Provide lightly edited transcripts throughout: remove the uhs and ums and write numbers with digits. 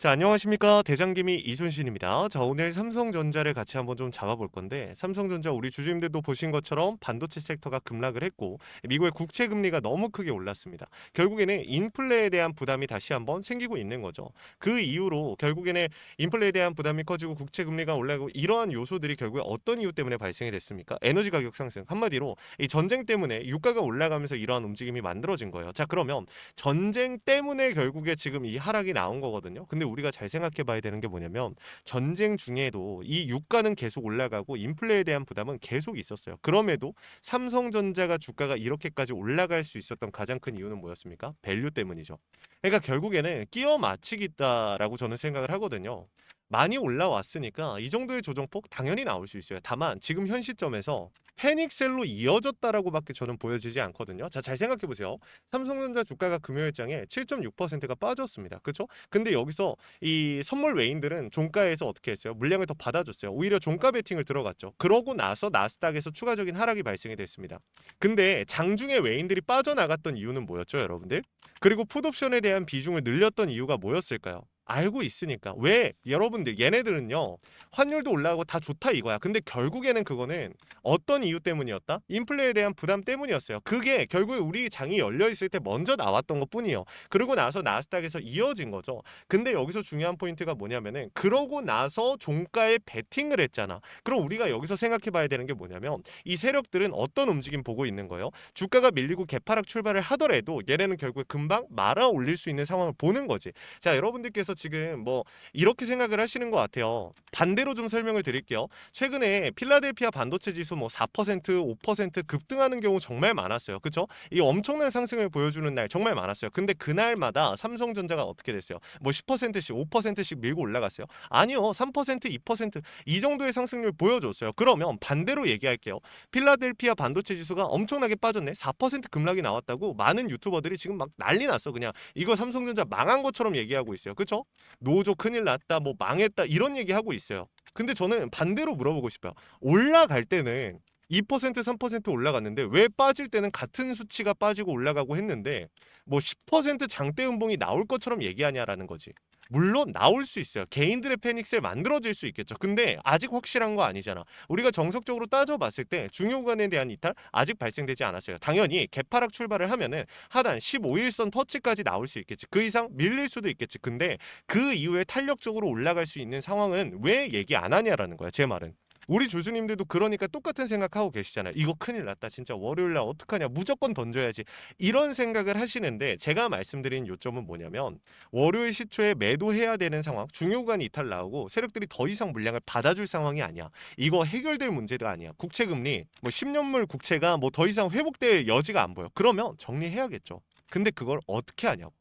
자, 안녕하십니까. 대장김이 이순신입니다. 자, 오늘 삼성전자를 같이 한번 좀 잡아볼 건데, 삼성전자 우리 주주님들도 보신 것처럼 반도체 섹터가 급락을 했고, 미국의 국채 금리가 너무 크게 올랐습니다. 결국에는 인플레에 대한 부담이 다시 한번 생기고 있는 거죠. 그 이후로 결국에는 인플레에 대한 부담이 커지고 국채 금리가 올라가고 이러한 요소들이 결국에 어떤 이유 때문에 발생이 됐습니까? 에너지 가격 상승. 한마디로 이 전쟁 때문에 유가가 올라가면서 이러한 움직임이 만들어진 거예요. 자, 그러면 전쟁 때문에 결국에 지금 이 하락이 나온 거거든요. 근데 우리가 잘 생각해 봐야 되는 게 뭐냐면 전쟁 중에도 이 유가는 계속 올라가고 인플레에 대한 부담은 계속 있었어요. 그럼에도 삼성전자가 주가가 이렇게까지 올라갈 수 있었던 가장 큰 이유는 뭐였습니까? 밸류 때문이죠. 그러니까 결국에는 끼워 맞추기다라고 저는 생각을 하거든요. 많이 올라왔으니까 이 정도의 조정폭 당연히 나올 수 있어요. 다만 지금 현 시점에서 패닉셀로 이어졌다라고밖에 저는 보여지지 않거든요. 자, 잘 생각해 보세요. 삼성전자 주가가 금요일장에 7.6%가 빠졌습니다. 그렇죠? 근데 여기서 이 선물 외인들은 종가에서 어떻게 했어요? 물량을 더 받아줬어요. 오히려 종가 베팅을 들어갔죠. 그러고 나서 나스닥에서 추가적인 하락이 발생이 됐습니다. 근데 장중에 외인들이 빠져나갔던 이유는 뭐였죠, 여러분들? 그리고 풋옵션에 대한 비중을 늘렸던 이유가 뭐였을까요? 알고 있으니까. 왜? 여러분들 얘네들은요. 환율도 올라가고 다 좋다 이거야. 근데 결국에는 그거는 어떤 이유 때문이었다? 인플레에 대한 부담 때문이었어요. 그게 결국에 우리 장이 열려 있을 때 먼저 나왔던 것뿐이에요. 그러고 나서 나스닥에서 이어진 거죠. 근데 여기서 중요한 포인트가 뭐냐면은 그러고 나서 종가에 베팅을 했잖아. 그럼 우리가 여기서 생각해 봐야 되는 게 뭐냐면 이 세력들은 어떤 움직임 보고 있는 거예요? 주가가 밀리고 개파락 출발을 하더라도 얘네는 결국에 금방 말아 올릴 수 있는 상황을 보는 거지. 자, 여러분들께서 지금 뭐 이렇게 생각을 하시는 것 같아요. 반대로 좀 설명을 드릴게요. 최근에 필라델피아 반도체 지수 뭐 4%, 5% 급등하는 경우 정말 많았어요. 그렇죠? 이 엄청난 상승을 보여주는 날 정말 많았어요. 근데 그날마다 삼성전자가 어떻게 됐어요? 뭐 10%씩, 5%씩 밀고 올라갔어요. 아니요. 3%, 2%이 정도의 상승률 보여줬어요. 그러면 반대로 얘기할게요. 필라델피아 반도체 지수가 엄청나게 빠졌네. 4% 급락이 나왔다고 많은 유튜버들이 지금 막 난리 났어. 그냥 이거 삼성전자 망한 것처럼 얘기하고 있어요. 그렇죠? 노조 큰일 났다, 뭐 망했다 이런 얘기하고 있어요. 근데 저는 반대로 물어보고 싶어요. 올라갈 때는 2%, 3% 올라갔는데 왜 빠질 때는 같은 수치가 빠지고 올라가고 했는데 뭐 10% 장대 음봉이 나올 것처럼 얘기하냐라는 거지. 물론 나올 수 있어요. 개인들의 패닉셀 만들어질 수 있겠죠. 근데 아직 확실한 거 아니잖아. 우리가 정석적으로 따져봤을 때 중요 구간에 대한 이탈 아직 발생되지 않았어요. 당연히 개파락 출발을 하면은 하단 15일선 터치까지 나올 수 있겠지. 그 이상 밀릴 수도 있겠지. 근데 그 이후에 탄력적으로 올라갈 수 있는 상황은 왜 얘기 안 하냐라는 거야. 제 말은. 우리 주주님들도 그러니까 똑같은 생각하고 계시잖아요. 이거 큰일 났다. 진짜 월요일날 어떡하냐. 무조건 던져야지. 이런 생각을 하시는데 제가 말씀드린 요점은 뭐냐면 월요일 시초에 매도해야 되는 상황, 중요 구간이 이탈 나오고 세력들이 더 이상 물량을 받아줄 상황이 아니야. 이거 해결될 문제가 아니야. 국채금리, 뭐 10년물 국채가 뭐 더 이상 회복될 여지가 안 보여. 그러면 정리해야겠죠. 근데 그걸 어떻게 하냐고.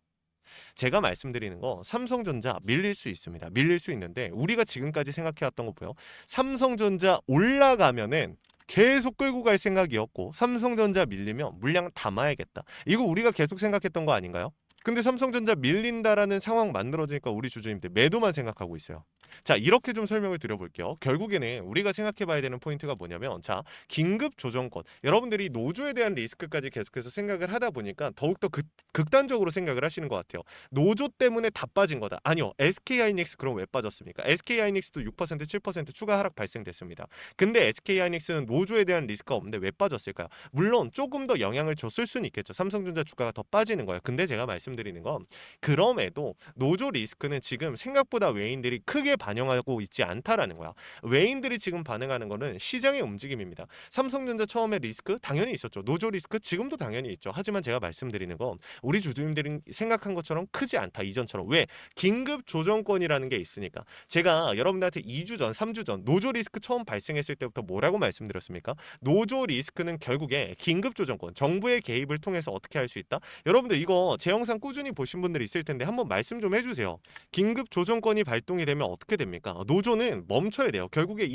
제가 말씀드리는 거 삼성전자 밀릴 수 있습니다. 밀릴 수 있는데 우리가 지금까지 생각해왔던 거 보여. 삼성전자 올라가면은 계속 끌고 갈 생각이었고 삼성전자 밀리면 물량 담아야겠다. 이거 우리가 계속 생각했던 거 아닌가요? 근데 삼성전자 밀린다라는 상황 만들어지니까 우리 주주님들 매도만 생각하고 있어요. 자, 이렇게 좀 설명을 드려볼게요. 결국에는 우리가 생각해봐야 되는 포인트가 뭐냐면 자, 긴급 조정권. 여러분들이 노조에 대한 리스크까지 계속해서 생각을 하다 보니까 더욱더 극단적으로 생각을 하시는 것 같아요. 노조 때문에 다 빠진 거다. 아니요. SK하이닉스 그럼 왜 빠졌습니까? SK하이닉스도 6%, 7% 추가 하락 발생됐습니다. 근데 SK하이닉스는 노조에 대한 리스크가 없는데 왜 빠졌을까요? 물론 조금 더 영향을 줬을 수는 있겠죠. 삼성전자 주가가 더 빠지는 거예요. 근데 제가 말씀드리는 건 그럼에도 노조 리스크는 지금 생각보다 외인들이 크게 반영하고 있지 않다라는 거야. 외인들이 지금 반응하는 거는 시장의 움직임입니다. 삼성전자 처음에 리스크 당연히 있었죠. 노조 리스크 지금도 당연히 있죠. 하지만 제가 말씀드리는 건 우리 주주님들이 생각한 것처럼 크지 않다. 이전처럼. 왜? 긴급 조정권이라는 게 있으니까. 제가 여러분들한테 2주 전, 3주 전 노조 리스크 처음 발생했을 때부터 뭐라고 말씀드렸습니까? 노조 리스크는 결국에 긴급 조정권, 정부의 개입을 통해서 어떻게 할 수 있다? 여러분들 이거 제 영상 꾸준히 보신 분들 있을 텐데 한번 말씀 좀 해주세요. 긴급 조정권이 발동이 되면 어떻게 됩니까? 노조는 멈춰야 돼요. 결국에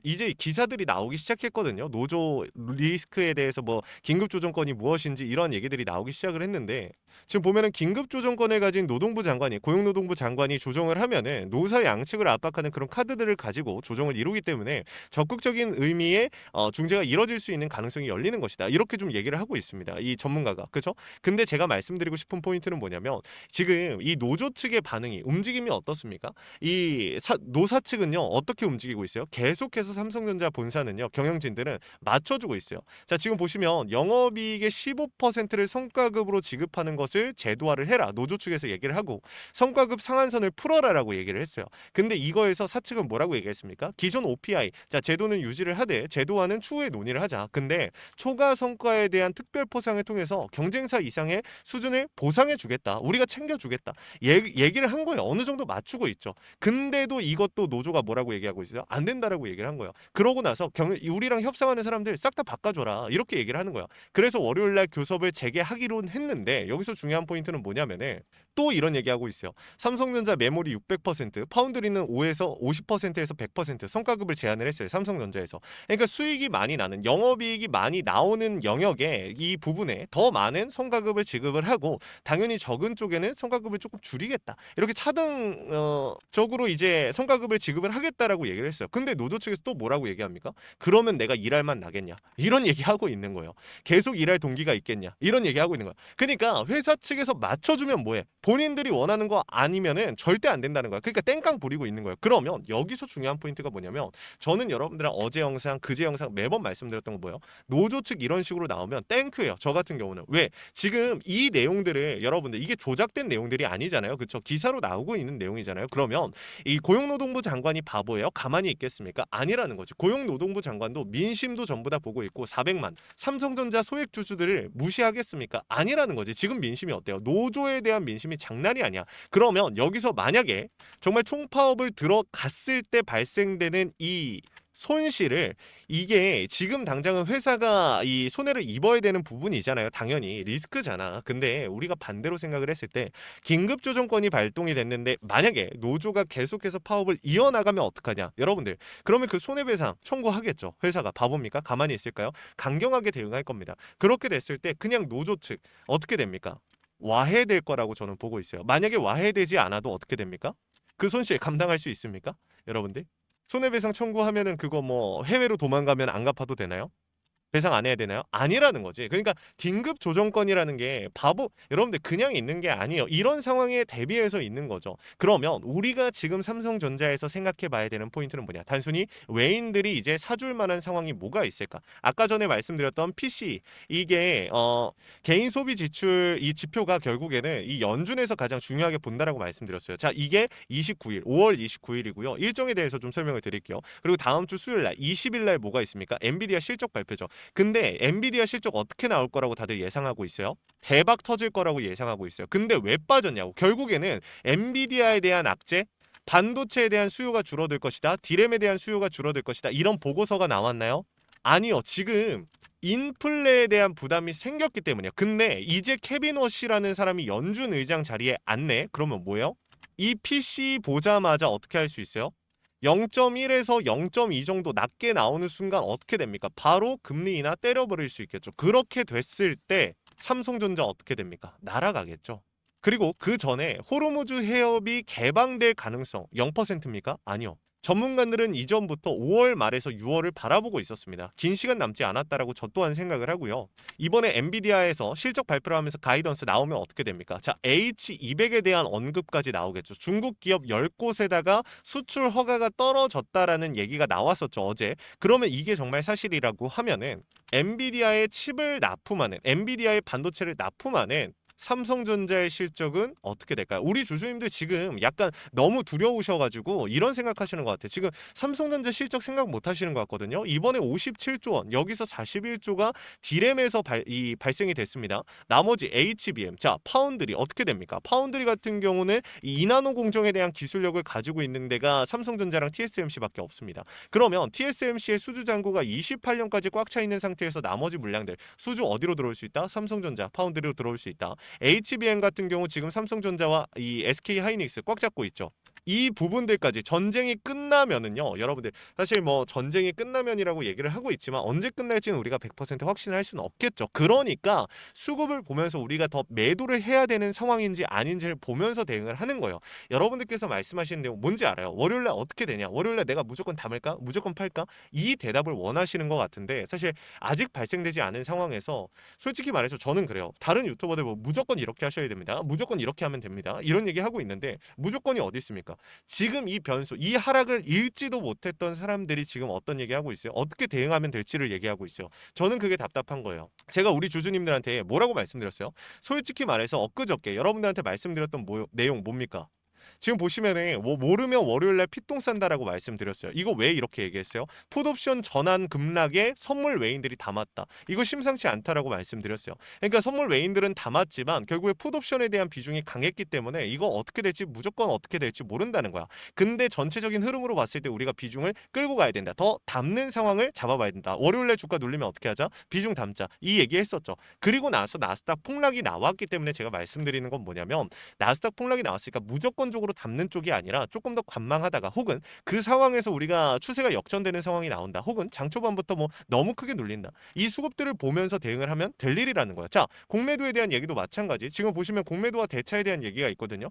이제 기사들이 나오기 시작했거든요. 노조 리스크에 대해서 뭐 긴급 조정권이 무엇인지 이런 얘기들이 나오기 시작을 했는데 지금 보면은 긴급 조정권을 가진 노동부 장관이 고용노동부 장관이 조정을 하면은 노사 양측을 압박하는 그런 카드들을 가지고 조정을 이루기 때문에 적극적인 의미의 중재가 이뤄질 수 있는 가능성이 열리는 것이다. 이렇게 좀 얘기를 하고 있습니다. 이 전문가가. 그렇죠? 근데 제가 말씀드리고 싶은 포인트 포인트는 뭐냐면 지금 이 노조 측의 반응이 움직임이 어떻습니까? 노사 측은요 어떻게 움직이고 있어요? 계속해서 삼성전자 본사는요 경영진들은 맞춰주고 있어요. 자 지금 보시면 영업이익의 15%를 성과급으로 지급하는 것을 제도화를 해라 노조 측에서 얘기를 하고 성과급 상한선을 풀어라라고 얘기를 했어요. 근데 이거에서 사측은 뭐라고 얘기했습니까? 기존 OPI 자 제도는 유지를 하되 제도화는 추후에 논의를 하자. 근데 초과 성과에 대한 특별 포상을 통해서 경쟁사 이상의 수준을 보상해 주겠다. 우리가 챙겨 주겠다. 얘기를 한 거예요. 어느 정도 맞추고 있죠. 근데도 이것도 노조가 뭐라고 얘기하고 있어요? 안 된다라고 얘기를 한 거예요. 그러고 나서 우리랑 협상하는 사람들 싹 다 바꿔줘라. 이렇게 얘기를 하는 거야. 그래서 월요일날 교섭을 재개하기로 했는데 여기서 중요한 포인트는 뭐냐면은 또 이런 얘기하고 있어요. 삼성전자 메모리 600%, 파운드리는 5에서 50%에서 100% 성과급을 제한을 했어요. 삼성전자에서. 그러니까 수익이 많이 나는 영업이익이 많이 나오는 영역에 이 부분에 더 많은 성과급을 지급을 하고 당연히 적은 쪽에는 성과급을 조금 줄이겠다. 이렇게 차등적으로 이제 성과급을 지급을 하겠다라고 얘기를 했어요. 근데 노조 측에서 또 뭐라고 얘기합니까? 그러면 내가 일할 맛 나겠냐? 이런 얘기하고 있는 거예요. 계속 일할 동기가 있겠냐? 이런 얘기하고 있는 거야. 그러니까 회사 측에서 맞춰주면 뭐해? 본인들이 원하는 거 아니면은 절대 안 된다는 거야. 그러니까 땡깡 부리고 있는 거예요. 그러면 여기서 중요한 포인트가 뭐냐면 저는 여러분들랑 어제 영상, 그제 영상 매번 말씀드렸던 거 뭐예요? 노조 측 이런 식으로 나오면 땡큐예요. 저 같은 경우는. 왜? 지금 이 내용들을 여러분들 이게 조작된 내용들이 아니잖아요. 그렇죠? 기사로 나오고 있는 내용이잖아요. 그러면 이 고용노동부 장관이 바보예요? 가만히 있겠습니까? 아니라는 거지. 고용노동부 장관도 민심도 전부 다 보고 있고 400만 삼성전자 소액 주주들을 무시하겠습니까? 아니라는 거지. 지금 민심이 어때요? 노조에 대한 민심이 장난이 아니야. 그러면 여기서 만약에 정말 총파업을 들어갔을 때 발생되는 이 손실을 이게 지금 당장은 회사가 이 손해를 입어야 되는 부분이잖아요. 당연히 리스크잖아. 근데 우리가 반대로 생각을 했을 때 긴급조정권이 발동이 됐는데 만약에 노조가 계속해서 파업을 이어나가면 어떡하냐 여러분들 그러면 그 손해배상 청구하겠죠. 회사가 바보입니까? 가만히 있을까요? 강경하게 대응할 겁니다. 그렇게 됐을 때 그냥 노조 측 어떻게 됩니까? 와해될 거라고 저는 보고 있어요. 만약에 와해되지 않아도 어떻게 됩니까? 그 손실 감당할 수 있습니까? 여러분들? 손해배상 청구하면은 그거 뭐 해외로 도망가면 안 갚아도 되나요? 배상 안 해야 되나요? 아니라는 거지. 그러니까 긴급 조정권이라는 게 바보 여러분들 그냥 있는 게 아니에요. 이런 상황에 대비해서 있는 거죠. 그러면 우리가 지금 삼성전자에서 생각해 봐야 되는 포인트는 뭐냐? 단순히 외인들이 이제 사줄 만한 상황이 뭐가 있을까? 아까 전에 말씀드렸던 PC 이게 개인 소비 지출 이 지표가 결국에는 이 연준에서 가장 중요하게 본다라고 말씀드렸어요. 자, 이게 29일, 5월 29일이고요. 일정에 대해서 좀 설명을 드릴게요. 그리고 다음 주 수요일 날 20일 날 뭐가 있습니까? 엔비디아 실적 발표죠. 근데 엔비디아 실적 어떻게 나올 거라고 다들 예상하고 있어요? 대박 터질 거라고 예상하고 있어요. 근데 왜 빠졌냐고. 결국에는 엔비디아에 대한 악재, 반도체에 대한 수요가 줄어들 것이다. 디램에 대한 수요가 줄어들 것이다. 이런 보고서가 나왔나요? 아니요. 지금 인플레에 대한 부담이 생겼기 때문이에요. 근데 이제 케빈 워시라는 사람이 연준 의장 자리에 앉네. 그러면 뭐예요? 이 PC 보자마자 어떻게 할 수 있어요? 0.1에서 0.2 정도 낮게 나오는 순간 어떻게 됩니까? 바로 금리 인하 때려버릴 수 있겠죠. 그렇게 됐을 때 삼성전자 어떻게 됩니까? 날아가겠죠. 그리고 그 전에 호르무즈 해협이 개방될 가능성 0%입니까? 아니요. 전문가들은 이전부터 5월 말에서 6월을 바라보고 있었습니다. 긴 시간 남지 않았다라고 저 또한 생각을 하고요. 이번에 엔비디아에서 실적 발표를 하면서 가이던스 나오면 어떻게 됩니까? 자, H200에 대한 언급까지 나오겠죠. 중국 기업 10곳에다가 수출 허가가 떨어졌다라는 얘기가 나왔었죠, 어제. 그러면 이게 정말 사실이라고 하면은 엔비디아의 칩을 납품하는, 엔비디아의 반도체를 납품하는 삼성전자의 실적은 어떻게 될까요? 우리 주주님들 지금 약간 너무 두려우셔가지고 이런 생각하시는 것 같아요. 지금 삼성전자 실적 생각 못 하시는 것 같거든요. 이번에 57조 원, 여기서 41조가 디램에서 발생이 됐습니다. 나머지 HBM, 자 파운드리 어떻게 됩니까? 파운드리 같은 경우는 이 2나노 공정에 대한 기술력을 가지고 있는 데가 삼성전자랑 TSMC밖에 없습니다. 그러면 TSMC의 수주 잔고가 28년까지 꽉 차 있는 상태에서 나머지 물량들 수주 어디로 들어올 수 있다? 삼성전자, 파운드리로 들어올 수 있다. HBM 같은 경우 지금 삼성전자와 이 SK 하이닉스 꽉 잡고 있죠. 이 부분들까지 전쟁이 끝나면은요. 여러분들 사실 뭐 전쟁이 끝나면이라고 얘기를 하고 있지만 언제 끝날지는 우리가 100% 확신할 수는 없겠죠. 그러니까 수급을 보면서 우리가 더 매도를 해야 되는 상황인지 아닌지를 보면서 대응을 하는 거예요. 여러분들께서 말씀하시는 내용 뭔지 알아요. 월요일날 어떻게 되냐? 월요일날 내가 무조건 담을까? 무조건 팔까? 이 대답을 원하시는 것 같은데 사실 아직 발생되지 않은 상황에서 솔직히 말해서 저는 그래요. 다른 유튜버들 뭐 무조건 이렇게 하셔야 됩니다. 무조건 이렇게 하면 됩니다. 이런 얘기 하고 있는데 무조건이 어디 있습니까? 지금 이 변수, 이 하락을 읽지도 못했던 사람들이 지금 어떤 얘기하고 있어요? 어떻게 대응하면 될지를 얘기하고 있어요. 저는 그게 답답한 거예요. 제가 우리 주주님들한테 뭐라고 말씀드렸어요? 솔직히 말해서 엊그저께 여러분들한테 말씀드렸던 내용 뭡니까? 지금 보시면은 뭐 모르면 월요일날 피똥 싼다라고 말씀드렸어요. 이거 왜 이렇게 얘기했어요? 풋옵션 전환 급락에 선물 외인들이 담았다. 이거 심상치 않다라고 말씀드렸어요. 그러니까 선물 외인들은 담았지만 결국에 풋옵션에 대한 비중이 강했기 때문에 이거 어떻게 될지 무조건 어떻게 될지 모른다는 거야. 근데 전체적인 흐름으로 봤을 때 우리가 비중을 끌고 가야 된다. 더 담는 상황을 잡아봐야 된다. 월요일날 주가 눌리면 어떻게 하자? 비중 담자. 이 얘기 했었죠. 그리고 나서 나스닥 폭락이 나왔기 때문에 제가 말씀드리는 건 뭐냐면 나스닥 폭락이 나왔으니까 무조건적으로 담는 쪽이 아니라 조금 더 관망하다가 혹은 그 상황에서 우리가 추세가 역전되는 상황이 나온다. 혹은 장 초반부터 뭐 너무 크게 눌린다. 이 수급들을 보면서 대응을 하면 될 일이라는 거야. 자, 공매도에 대한 얘기도 마찬가지. 지금 보시면 공매도와 대차에 대한 얘기가 있거든요.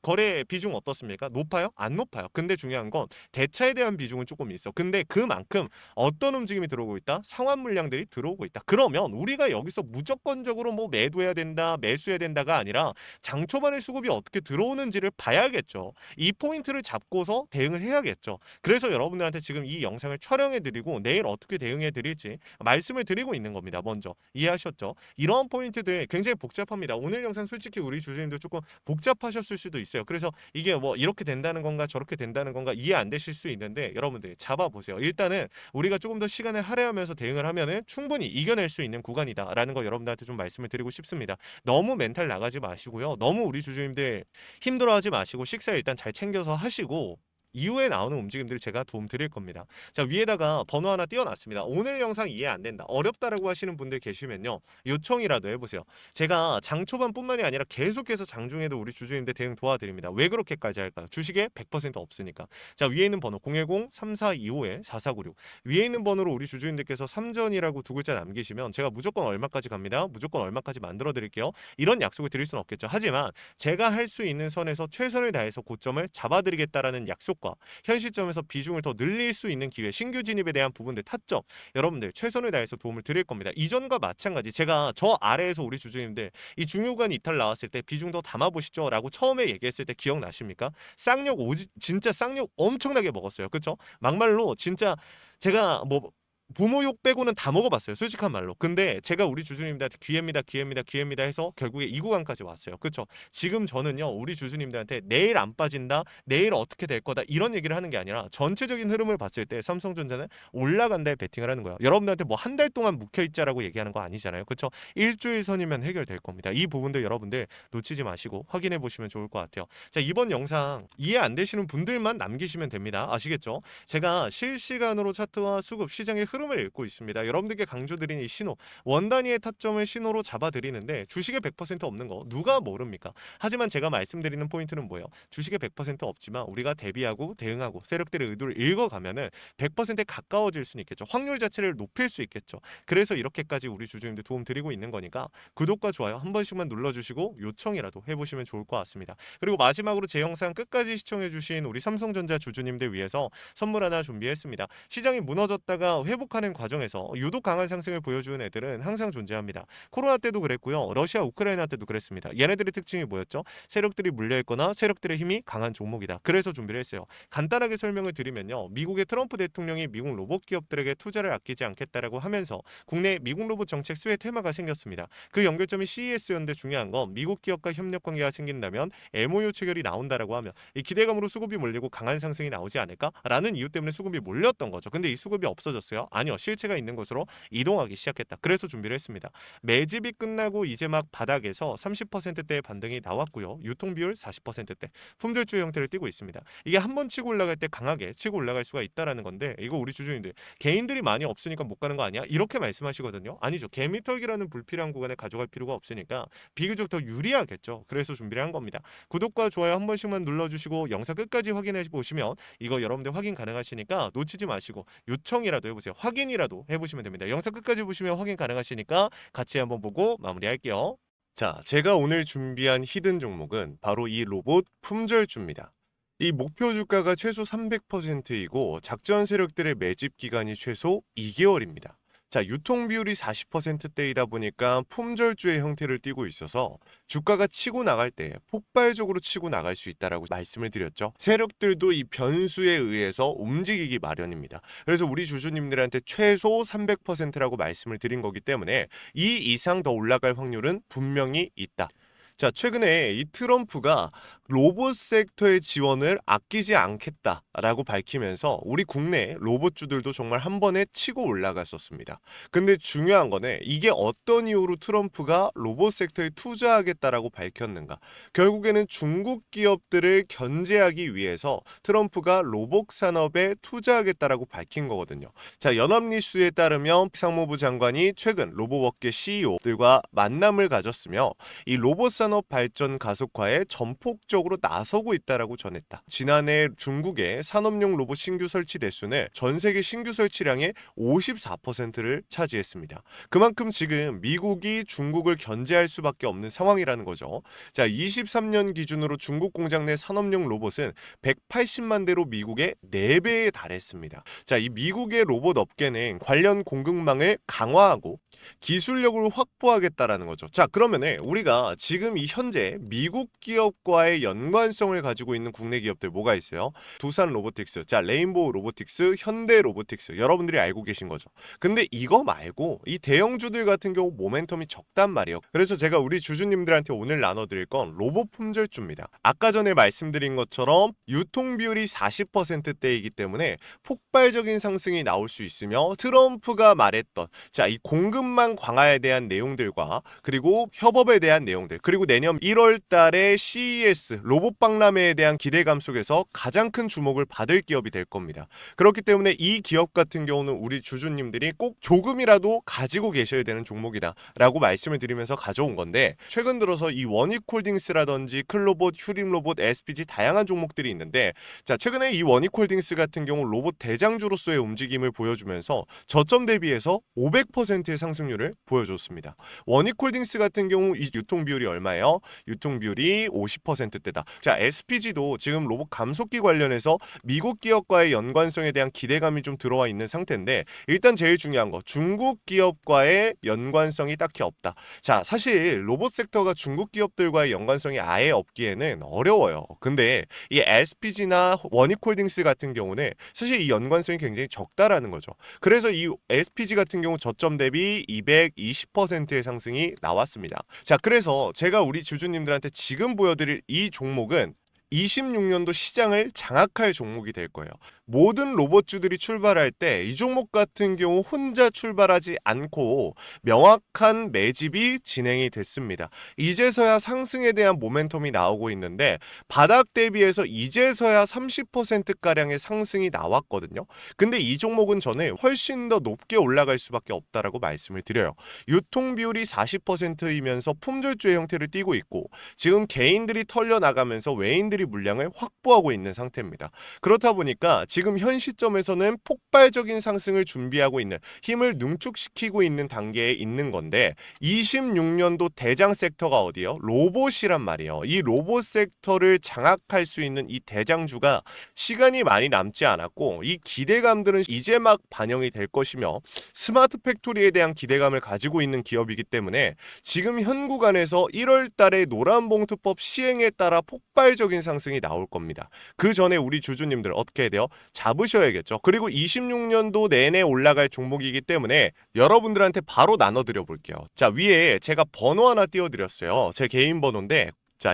거래 비중 어떻습니까? 높아요? 안 높아요. 근데 중요한 건 대차에 대한 비중은 조금 있어. 근데 그만큼 어떤 움직임이 들어오고 있다? 상환 물량들이 들어오고 있다. 그러면 우리가 여기서 무조건적으로 뭐 매도해야 된다, 매수해야 된다가 아니라 장 초반에 수급이 어떻게 들어오는지를 봐야겠죠. 이 포인트를 잡고서 대응을 해야겠죠. 그래서 여러분들한테 지금 이 영상을 촬영해드리고 내일 어떻게 대응해드릴지 말씀을 드리고 있는 겁니다. 먼저 이해하셨죠? 이런 포인트들 굉장히 복잡합니다. 오늘 영상 솔직히 우리 주주님들 조금 복잡하셨을 수도 있어요. 그래서 이게 뭐 이렇게 된다는 건가 저렇게 된다는 건가 이해 안 되실 수 있는데 여러분들 잡아보세요. 일단은 우리가 조금 더 시간을 할애하면서 대응을 하면은 충분히 이겨낼 수 있는 구간이다라는 거 여러분들한테 좀 말씀을 드리고 싶습니다. 너무 멘탈 나가지 마시고요. 너무 우리 주주님들 힘들어하지 마시고 식사 일단 잘 챙겨서 하시고 이후에 나오는 움직임들 제가 도움 드릴 겁니다. 자, 위에다가 번호 하나 띄워놨습니다. 오늘 영상 이해 안 된다, 어렵다라고 하시는 분들 계시면요, 요청이라도 해보세요. 제가 장 초반뿐만이 아니라 계속해서 장중에도 우리 주주님들 대응 도와드립니다. 왜 그렇게까지 할까요? 주식에 100% 없으니까. 자, 위에 있는 번호 010-3425-4496 위에 있는 번호로 우리 주주님들께서 삼전이라고 두 글자 남기시면 제가 무조건 얼마까지 갑니다. 무조건 얼마까지 만들어 드릴게요. 이런 약속을 드릴 수는 없겠죠. 하지만 제가 할 수 있는 선에서 최선을 다해서 고점을 잡아드리겠다라는 약속과 현 시점에서 비중을 더 늘릴 수 있는 기회, 신규 진입에 대한 부분들 타점 여러분들 최선을 다해서 도움을 드릴 겁니다. 이전과 마찬가지 제가 저 아래에서 우리 주주님들 이 중요한 이탈 나왔을 때 비중 더 담아보시죠 라고 처음에 얘기했을 때 기억나십니까? 쌍욕 진짜 쌍욕 엄청나게 먹었어요. 그쵸? 막말로 진짜 제가 뭐 부모 욕 빼고는 다 먹어봤어요. 솔직한 말로. 근데 제가 우리 주주님들한테 기회입니다, 기회입니다, 기회입니다 해서 결국에 이 구간까지 왔어요. 그렇죠? 지금 저는요, 우리 주주님들한테 내일 안 빠진다, 내일 어떻게 될 거다 이런 얘기를 하는 게 아니라 전체적인 흐름을 봤을 때 삼성전자는 올라간다에 베팅을 하는 거예요. 여러분들한테 뭐 한 달 동안 묵혀있자라고 얘기하는 거 아니잖아요. 그렇죠? 일주일 선이면 해결될 겁니다. 이 부분들 여러분들 놓치지 마시고 확인해 보시면 좋을 것 같아요. 자, 이번 영상 이해 안 되시는 분들만 남기시면 됩니다. 아시겠죠? 제가 실시간으로 차트와 수급, 시장의 흐름을 읽고 있습니다. 여러분들께 강조드린 이 신호, 원 단위의 타점을 신호로 잡아드리는데 주식에 100% 없는 거 누가 모릅니까? 하지만 제가 말씀드리는 포인트는 뭐예요? 주식에 100% 없지만 우리가 대비하고 대응하고 세력들의 의도를 읽어가면은 100%에 가까워질 수는 있겠죠. 확률 자체를 높일 수 있겠죠. 그래서 이렇게까지 우리 주주님들 도움 드리고 있는 거니까 구독과 좋아요 한 번씩만 눌러주시고 요청이라도 해보시면 좋을 것 같습니다. 그리고 마지막으로 제 영상 끝까지 시청해주신 우리 삼성전자 주주님들 위해서 선물 하나 준비했습니다. 시장이 무너졌다가 회복하는 과정에서 유독 강한 상승을 보여주는 애들은 항상 존재합니다. 코로나 때도 그랬고요. 러시아 우크라이나 때도 그랬습니다. 얘네들의 특징이 뭐였죠? 세력들이 물려있거나 세력들의 힘이 강한 종목이다. 그래서 준비를 했어요. 간단하게 설명을 드리면요. 미국의 트럼프 대통령이 미국 로봇 기업들에게 투자를 아끼지 않겠다라고 하면서 국내 미국 로봇 정책 수혜 테마가 생겼습니다. 그 연결점이 CES였는데 중요한 건 미국 기업과 협력 관계가 생긴다면 MOU 체결이 나온다라고 하면 이 기대감으로 수급이 몰리고 강한 상승이 나오지 않을까라는 이유 때문에 수급이 몰렸던 거죠. 근데 이 수급이 없어졌어요? 아니요. 실체가 있는 곳으로 이동하기 시작했다. 그래서 준비를 했습니다. 매집이 끝나고 이제 막 바닥에서 30%대의 반등이 나왔고요. 유통 비율 40%대, 품절주의 형태를 띠고 있습니다. 이게 한 번 치고 올라갈 때 강하게 치고 올라갈 수가 있다라는 건데, 이거 우리 주주님들 개인들이 많이 없으니까 못 가는 거 아니야? 이렇게 말씀하시거든요. 아니죠. 개미털기라는 불필요한 구간에 가져갈 필요가 없으니까 비교적 더 유리하겠죠. 그래서 준비를 한 겁니다. 구독과 좋아요 한 번씩만 눌러주시고 영상 끝까지 확인해 보시면 이거 여러분들 확인 가능하시니까 놓치지 마시고 요청이라도 해보세요. 확인이라도 해보시면 됩니다. 영상 끝까지 보시면 확인 가능하시니까 같이 한번 보고 마무리할게요. 자, 제가 오늘 준비한 히든 종목은 바로 이 로봇 품절주입니다. 이 목표 주가가 최소 300%이고 작전 세력들의 매집 기간이 최소 2개월입니다. 자, 유통 비율이 40%대이다 보니까 품절주의 형태를 띠고 있어서 주가가 치고 나갈 때 폭발적으로 치고 나갈 수 있다라고 말씀을 드렸죠. 세력들도 이 변수에 의해서 움직이기 마련입니다. 그래서 우리 주주님들한테 최소 300%라고 말씀을 드린 거기 때문에 이 이상 더 올라갈 확률은 분명히 있다. 자, 최근에 이 트럼프가 로봇 섹터의 지원을 아끼지 않겠다라고 밝히면서 우리 국내 로봇주들도 정말 한 번에 치고 올라갔었습니다. 근데 중요한 거는 이게 어떤 이유로 트럼프가 로봇 섹터에 투자하겠다라고 밝혔는가? 결국에는 중국 기업들을 견제하기 위해서 트럼프가 로봇 산업에 투자하겠다라고 밝힌 거거든요. 자, 연합뉴스에 따르면 상무부 장관이 최근 로봇업계 CEO들과 만남을 가졌으며 이 로봇 산업 발전 가속화에 전폭적으로 나서고 있다라고 전했다. 지난해 중국의 산업용 로봇 신규 설치 대수는 전 세계 신규 설치량의 54%를 차지했습니다. 그만큼 지금 미국이 중국을 견제할 수밖에 없는 상황이라는 거죠. 자, 23년 기준으로 중국 공장 내 산업용 로봇은 180만 대로 미국의 4배에 달했습니다. 자, 이 미국의 로봇 업계는 관련 공급망을 강화하고 기술력을 확보하겠다라는 거죠. 자, 그러면은 우리가 지금 이 현재 미국 기업과의 연관성을 가지고 있는 국내 기업들 뭐가 있어요? 두산 로보틱스, 자, 레인보우 로보틱스, 현대 로보틱스, 여러분들이 알고 계신 거죠. 근데 이거 말고 이 대형주들 같은 경우 모멘텀이 적단 말이에요. 그래서 제가 우리 주주님들한테 오늘 나눠드릴 건 로봇 품절주입니다. 아까 전에 말씀드린 것처럼 유통 비율이 40%대이기 때문에 폭발적인 상승이 나올 수 있으며 트럼프가 말했던 자, 이 공급망 강화에 대한 내용들과 그리고 협업에 대한 내용들, 그리고 내년 1월 달에 CES 로봇 박람회에 대한 기대감 속에서 가장 큰 주목을 받을 기업이 될 겁니다. 그렇기 때문에 이 기업 같은 경우는 우리 주주님들이 꼭 조금이라도 가지고 계셔야 되는 종목이다 라고 말씀을 드리면서 가져온 건데, 최근 들어서 이 원익홀딩스라든지 클로봇, 휴림로봇, SPG 다양한 종목들이 있는데, 자, 최근에 이 원익홀딩스 같은 경우 로봇 대장주로서의 움직임을 보여주면서 저점 대비해서 500%의 상승률을 보여줬습니다. 원익홀딩스 같은 경우 이 유통 비율이 얼마예요? 유통 비율이 50%대다. 자, SPG도 지금 로봇 감속기 관련해서 미국 기업과의 연관성에 대한 기대감이 좀 들어와 있는 상태인데, 일단 제일 중요한 거 중국 기업과의 연관성이 딱히 없다. 자, 사실 로봇 섹터가 중국 기업들과의 연관성이 아예 없기에는 어려워요. 근데 이 SPG나 원익홀딩스 같은 경우는 사실 이 연관성이 굉장히 적다라는 거죠. 그래서 이 SPG 같은 경우 저점 대비 220%의 상승이 나왔습니다. 자, 그래서 제가 우리 주주님들한테 지금 보여드릴 이 종목은 26년도 시장을 장악할 종목이 될 거예요. 모든 로봇주들이 출발할 때 이 종목 같은 경우 혼자 출발하지 않고 명확한 매집이 진행이 됐습니다. 이제서야 상승에 대한 모멘텀이 나오고 있는데 바닥 대비해서 이제서야 30%가량의 상승이 나왔거든요. 근데 이 종목은 저는 훨씬 더 높게 올라갈 수밖에 없다라고 말씀을 드려요. 유통 비율이 40%이면서 품절주의 형태를 띠고 있고 지금 개인들이 털려나가면서 외인들이 물량을 확보하고 있는 상태입니다. 그렇다 보니까 지금 현 시점에서는 폭발적인 상승을 준비하고 있는, 힘을 능축시키고 있는 단계에 있는 건데 26년도 대장 섹터가 어디예요? 로봇이란 말이에요. 이 로봇 섹터를 장악할 수 있는 이 대장주가 시간이 많이 남지 않았고 이 기대감들은 이제 막 반영이 될 것이며 스마트 팩토리에 대한 기대감을 가지고 있는 기업이기 때문에 지금 현 구간에서 1월 달에 노란봉투법 시행에 따라 폭발적인 상승이 나올 겁니다. 그 전에 우리 주주님들 어떻게 해야 돼요? 잡으셔야겠죠. 그리고 26년도 내내 올라갈 종목이기 때문에 여러분들한테 바로 나눠드려 볼게요. 자, 위에 제가 번호 하나 띄워드렸어요. 제 개인 번호인데, 자,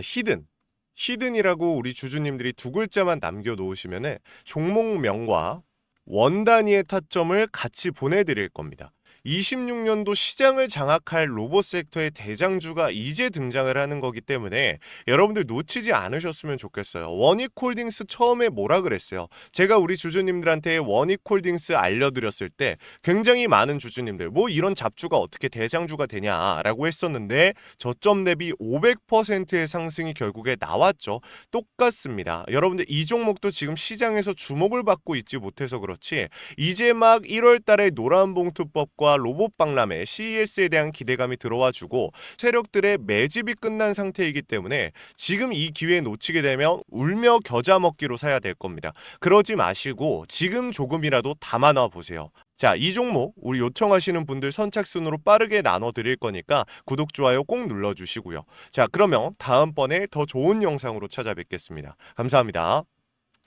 히든이라고 우리 주주님들이 두 글자만 남겨놓으시면은 종목명과 원 단위의 타점을 같이 보내드릴 겁니다. 26년도 시장을 장악할 로봇 섹터의 대장주가 이제 등장을 하는 거기 때문에 여러분들 놓치지 않으셨으면 좋겠어요. 원익홀딩스 처음에 뭐라 그랬어요? 제가 우리 주주님들한테 원익홀딩스 알려드렸을 때 굉장히 많은 주주님들 뭐 이런 잡주가 어떻게 대장주가 되냐라고 했었는데 저점 대비 500%의 상승이 결국에 나왔죠. 똑같습니다. 여러분들 이 종목도 지금 시장에서 주목을 받고 있지 못해서 그렇지 이제 막 1월 달에 노란봉투법과 로봇 박람회 CES에 대한 기대감이 들어와 주고 세력들의 매집이 끝난 상태이기 때문에 지금 이 기회 놓치게 되면 울며 겨자 먹기로 사야 될 겁니다. 그러지 마시고 지금 조금이라도 담아놔 보세요. 자, 이 종목 우리 요청하시는 분들 선착순으로 빠르게 나눠 드릴 거니까 구독, 좋아요 꼭 눌러주시고요. 자, 그러면 다음번에 더 좋은 영상으로 찾아뵙겠습니다. 감사합니다.